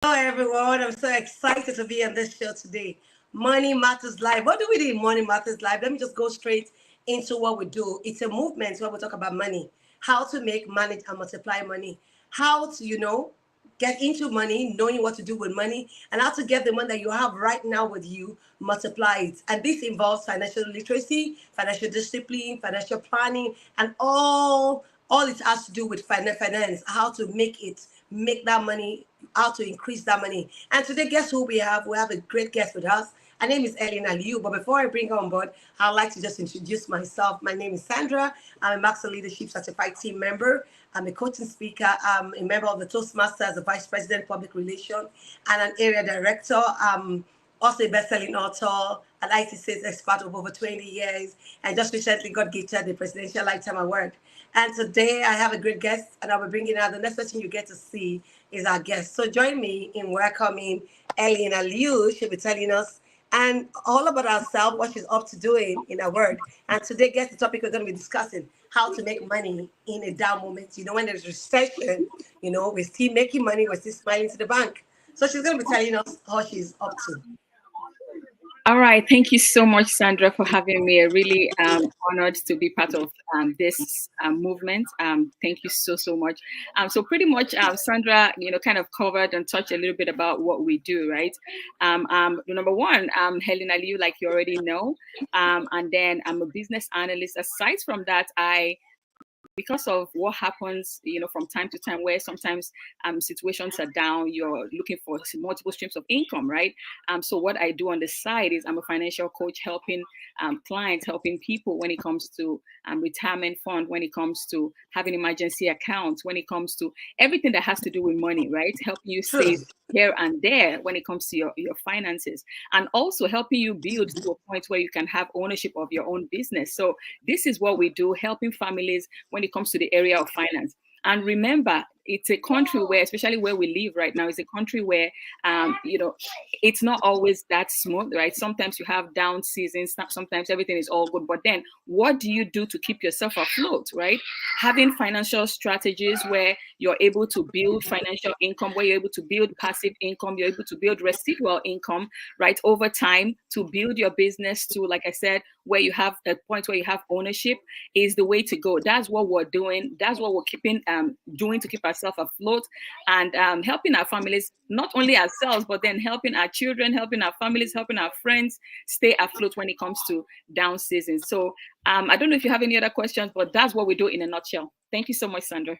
Hello, everyone. I'm so excited to be on this show today. Money Matters Live. What do we do in Money Matters Live? Let me just go straight into what we do. It's a movement where we talk about money, how to make, manage, and multiply money, how to, get into money, knowing what to do with money, and how to get the money that you have right now with you, multiply it. And this involves financial literacy, financial discipline, financial planning, and all it has to do with finance, how to make that money, how to increase that money. And today, guess who we have? We have a great guest with us. Her name is Aliyu. But before I bring her on board, I'd like to just introduce myself. My name is Sandra. I'm a Master Leadership Certified Team Member. I'm a coaching speaker. I'm a member of the Toastmasters, the Vice President Public Relations, and an area director. Also a best-selling author, an IT sales expert of over 20 years, and just recently got gifted the Presidential Lifetime Award. And today I have a great guest, and I'll be bringing out the next person you get to see is our guest. So join me in welcoming Aliyu. She'll be telling us and all about herself, what she's up to doing in her work. And today, guess the topic we're going to be discussing: how to make money in a down moment. When there's recession, we're still making money, we're still smiling to the bank. So she's going to be telling us how she's up to. All right. Thank you so much, Sandra, for having me. I'm really honored to be part of this movement. Thank you so much. So pretty much, Sandra, kind of covered and touched a little bit about what we do, right? Number one, Helen Aliyu, like you already know. And then I'm a business analyst. Aside from that, because of what happens, from time to time, where sometimes situations are down, you're looking for multiple streams of income, right? So what I do on the side is I'm a financial coach, helping clients, helping people when it comes to retirement fund, when it comes to having emergency accounts, when it comes to everything that has to do with money, right? Helping you save here and there when it comes to your finances, and also helping you build to a point where you can have ownership of your own business. So this is what we do, helping families when it comes to the area of finance. And remember, it's a country where, especially where we live right now, it's a country where, it's not always that smooth, right? Sometimes you have down seasons, sometimes everything is all good. But then what do you do to keep yourself afloat, right? Having financial strategies where you're able to build financial income, where you're able to build passive income, you're able to build residual income, right, over time to build your business to, like I said, where you have a point where you have ownership is the way to go. That's what we're doing. That's what we're keeping doing to keep ourselves afloat, and helping our families, not only ourselves, but then helping our children, helping our families, helping our friends stay afloat when it comes to down seasons. So I don't know if you have any other questions, but that's what we do in a nutshell. Thank you so much, Sandra.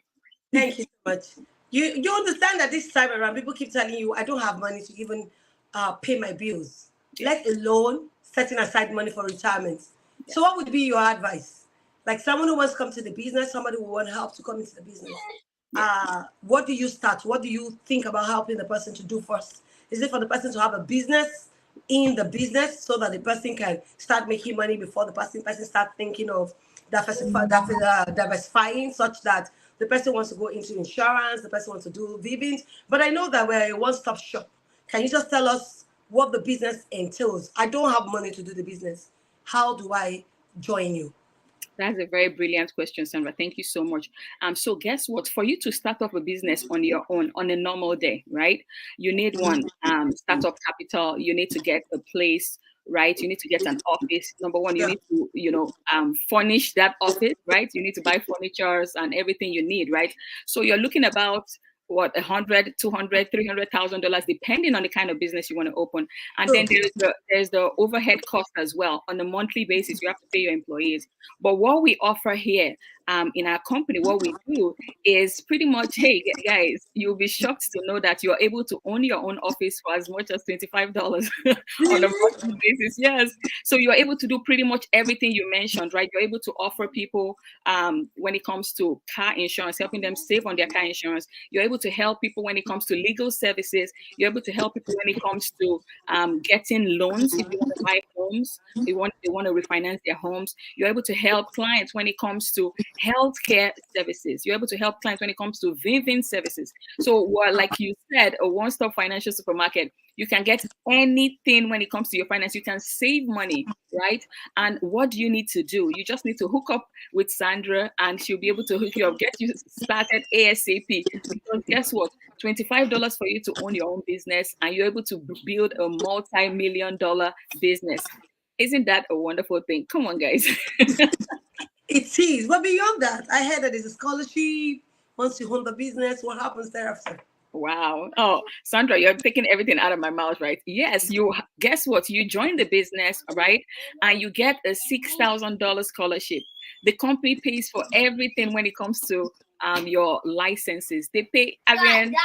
Thank you so much. You understand that this time around, people keep telling you, I don't have money to even pay my bills, let alone setting aside money for retirement. Yeah. So what would be your advice? Like someone who wants to come to the business, somebody who wants help to come into the business. What do you start? What do you think about helping the person to do first? Is it for the person to have a business in the business so that the person can start making money before the person start thinking of diversifying, such that the person wants to go into insurance, the person wants to do vivint? But I know that we're a one-stop shop. Can you just tell us what the business entails? I don't have money to do the business. How do I join you? That's a very brilliant question, Sandra. Thank you so much. So guess what? For you to start up a business on your own on a normal day, right? You need one startup capital. You need to get a place, right? You need to get an office. Number one, you Yeah. need to, furnish that office, right? You need to buy furnitures and everything you need, right? So you're looking about what, 100, 200, $300,000, depending on the kind of business you want to open. And then there's the overhead cost as well. On a monthly basis, you have to pay your employees. But what we offer here in our company, what we do is pretty much, hey guys, you'll be shocked to know that you're able to own your own office for as much as $25 on a monthly basis. Yes. So you're able to do pretty much everything you mentioned, right? You're able to offer people when it comes to car insurance, helping them save on their car insurance. You're able to help people when it comes to legal services. You're able to help people when it comes to getting loans if you want to buy homes, they want to refinance their homes. You're able to help clients when it comes to healthcare services. You're able to help clients when it comes to VIN services. So, like you said, a one-stop financial supermarket. You can get anything when it comes to your finance. You can save money, right? And what do you need to do? You just need to hook up with Sandra, and she'll be able to hook you up, get you started ASAP. Because guess what? $25 for you to own your own business, and you're able to build a multi-million-dollar business. Isn't that a wonderful thing? Come on, guys. It is. But beyond that, I heard that there's a scholarship. Once you own the business, what happens thereafter? Wow. Oh, Sandra, you're taking everything out of my mouth, right? Yes, you guess what? You join the business, right? And you get a $6,000 scholarship. The company pays for everything when it comes to your licenses. They pay, again,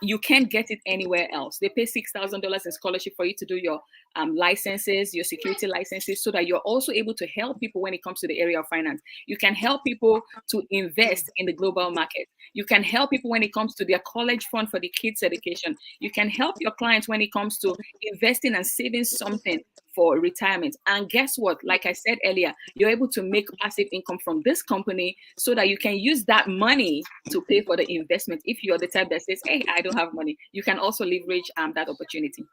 you can't get it anywhere else. They pay $6,000 in scholarship for you to do your licenses, your security licenses, so that you're also able to help people when it comes to the area of finance. You can help people to invest in the global market. You can help people when it comes to their college fund for the kids' education. You can help your clients when it comes to investing and saving something for retirement. And guess what? Like I said earlier, you're able to make passive income from this company so that you can use that money to pay for the investment. If you're the type that says, hey, I don't have money, you can also leverage that opportunity.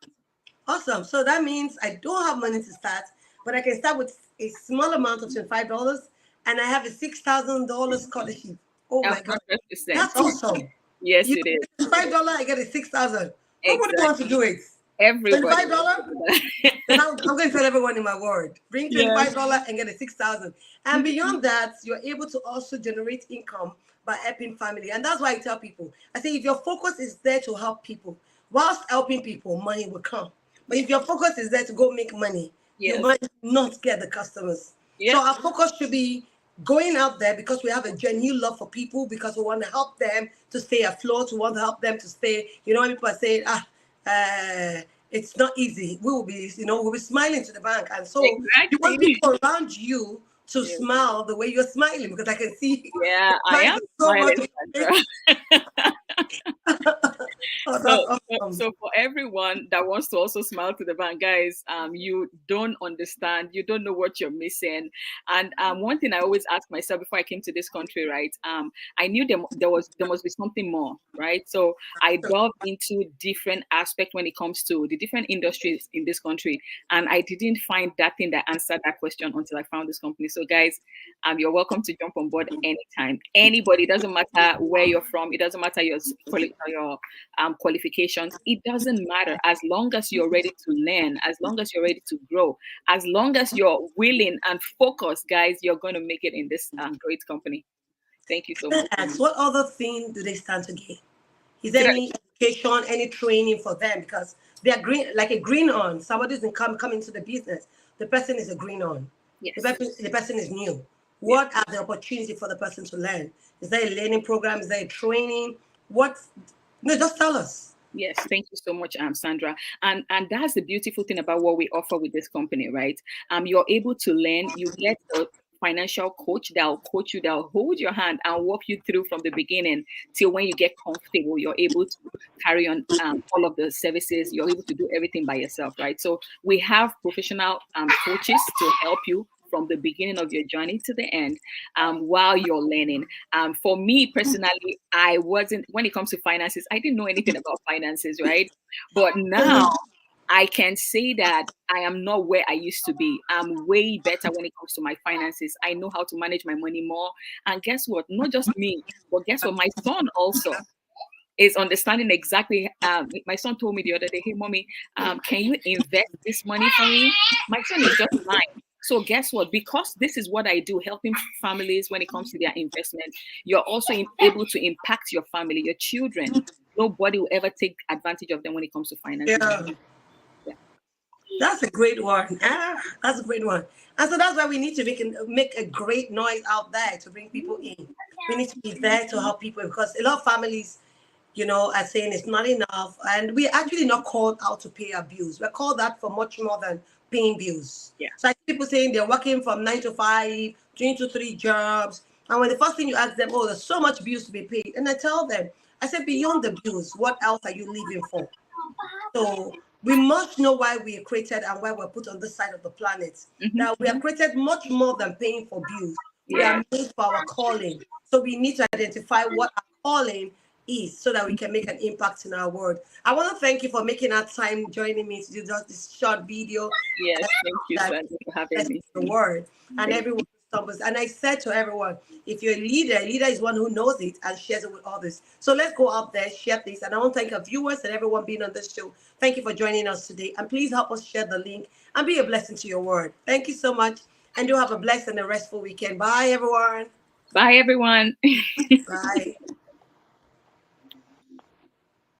Awesome. So that means I don't have money to start, but I can start with a small amount of $25 and I have a $6,000 scholarship. Oh my God. 100%. That's awesome. Yes, it is. $5, I get a $6,000. Who would Exactly. want to do it? Everybody. $25? Then I'm going to tell everyone in my ward. Bring $25 and get a $6,000. And beyond that, you're able to also generate income by helping family. And that's why I tell people, I say, if your focus is there to help people, whilst helping people, money will come. But if your focus is there to go make money, you might not get the customers. So our focus should be going out there because we have a genuine love for people, because we want to help them to stay afloat. We want to help them to stay, when people are saying, it's not easy. We will be, we'll be smiling to the bank. And so you want people around you to smile the way you're smiling, because I can see. Yeah, I am smiling. So for everyone that wants to also smile to the bank, guys, you don't understand. You don't know what you're missing. And one thing I always ask myself before I came to this country, right? I knew there must be something more, right? So I delved into different aspects when it comes to the different industries in this country, and I didn't find that thing that answered that question until I found this company. So guys, you're welcome to jump on board anytime. Anybody, doesn't matter where you're from, it doesn't matter your qualifications, it doesn't matter, as long as you're ready to learn, as long as you're ready to grow, as long as you're willing and focused, guys, you're going to make it in this great company. Thank you so much. What other thing do they stand to gain? Is there any education, any training for them? Because they are green, like a green on. Somebody's coming to the business. The person is a green on. Yes. The person is new. What are the opportunities for the person to learn? Is there a learning program? Is there a training? Just tell us. Yes, thank you so much, Sandra. And that's the beautiful thing about what we offer with this company, right? You're able to learn. You get a financial coach that'll coach you, that'll hold your hand and walk you through from the beginning till when you get comfortable. You're able to carry on all of the services. You're able to do everything by yourself, right? So we have professional coaches to help you from the beginning of your journey to the end while you're learning. For me personally, I wasn't, when it comes to finances, I didn't know anything about finances, right? But now I can say that I am not where I used to be. I'm way better when it comes to my finances. I know how to manage my money more. And guess what? Not just me, but guess what? My son also is understanding exactly. My son told me the other day, hey, mommy, can you invest this money for me? My son is just 9. So guess what? Because this is what I do, helping families when it comes to their investment, you're also able to impact your family, your children. Nobody will ever take advantage of them when it comes to finances. Yeah. That's a great one. That's a great one. And so that's why we need to make a great noise out there to bring people in. We need to be there to help people, because a lot of families, are saying it's not enough. And we're actually not called out to pay our bills. We're called out for much more than paying bills. Yeah. So I see people saying they're working from 9 to 5, 2 to 3 jobs. And when the first thing you ask them, there's so much bills to be paid. And I tell them, I said, beyond the bills, what else are you living for? So we must know why we are created and why we're put on this side of the planet. Mm-hmm. Now, we are created much more than paying for bills. We are made for our calling. So we need to identify what our calling is so that we can make an impact in our world. I want to thank you for making our time joining me to do just this short video. Yes, thank you, That Sandra, for having me. the word and Thank everyone stumbles. And I said to everyone, if you're a leader is one who knows it and shares it with others. So let's go out there, share this. And I want to thank our viewers and everyone being on this show. Thank you for joining us today. And please help us share the link and be a blessing to your word. Thank you so much. And do have a blessed and a restful weekend. Bye, everyone. Bye, everyone. Bye.